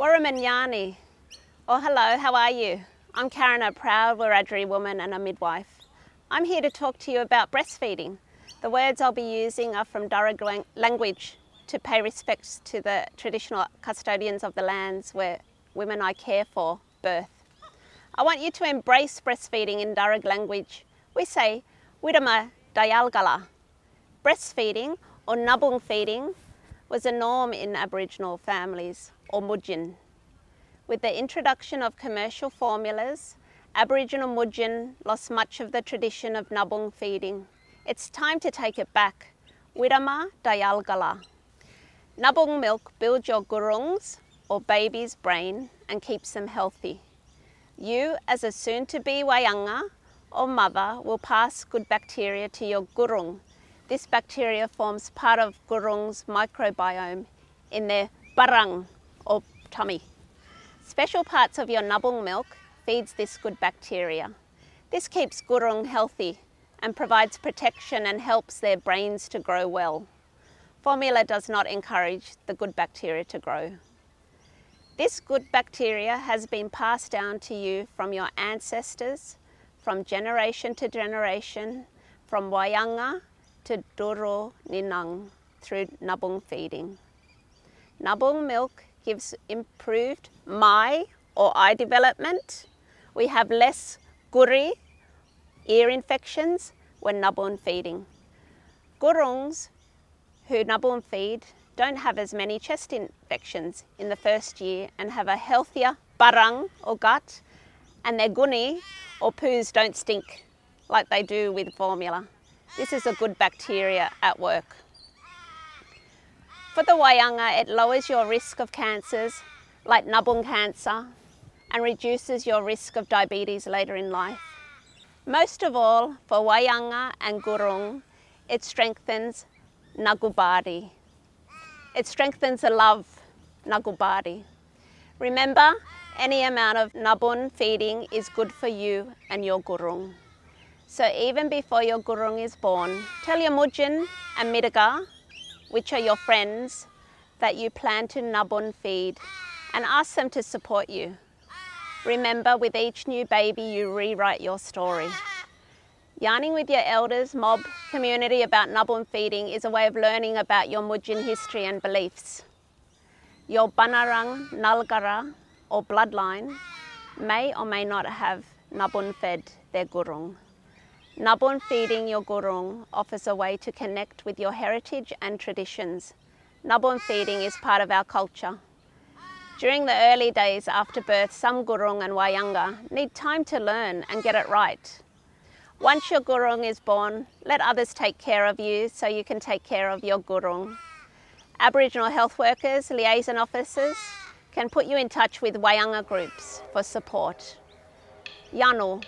Warramanyani. Oh, hello, how are you? I'm Karen, a proud Wiradjuri woman and a midwife. I'm here to talk to you about breastfeeding. The words I'll be using are from Darug language to pay respects to the traditional custodians of the lands where women I care for birth. I want you to embrace breastfeeding in Darug language. We say, Wittama Dyalgala. Breastfeeding or nubbung feeding was a norm in Aboriginal families, or mudjin. With the introduction of commercial formulas, Aboriginal mudjin lost much of the tradition of nubbung feeding. It's time to take it back. Wittama Dyalgala. Nubbung milk builds your gurungs, or baby's brain, and keeps them healthy. You, as a soon-to-be wayanga, or mother, will pass good bacteria to your gurung. This bacteria forms part of gurung's microbiome in their barang, or tummy. Special parts of your nubbung milk feeds this good bacteria. This keeps gurung healthy and provides protection and helps their brains to grow well. Formula does not encourage the good bacteria to grow. This good bacteria has been passed down to you from your ancestors, from generation to generation, from wayanga to duro ninang through nubbung feeding. Nubbung milk gives improved mai or eye development. We have less guri, ear infections, when nubbung feeding. Gurungs who nubbung feed don't have as many chest infections in the first year and have a healthier barang or gut, and their guni or poos don't stink like they do with formula. This is a good bacteria at work. For the wayanga, it lowers your risk of cancers like nubbung cancer and reduces your risk of diabetes later in life. Most of all, for wayanga and gurung, it strengthens nagubadi. It strengthens the love, nagubadi. Remember, any amount of nubbung feeding is good for you and your gurung. So even before your gurung is born, tell your mudjin and midaga, which are your friends, that you plan to nubbung feed and ask them to support you. Remember, with each new baby, you rewrite your story. Yarning with your elders, mob, community about nubbung feeding is a way of learning about your mudjin history and beliefs. Your banarang nalgara, or bloodline, may or may not have nubbung fed their gurung. Nubbung feeding your gurung offers a way to connect with your heritage and traditions. Nubbung feeding is part of our culture. During the early days after birth, some gurung and wayanga need time to learn and get it right. Once your gurung is born, let others take care of you so you can take care of your gurung. Aboriginal health workers, liaison officers, can put you in touch with wayanga groups for support. Yanu.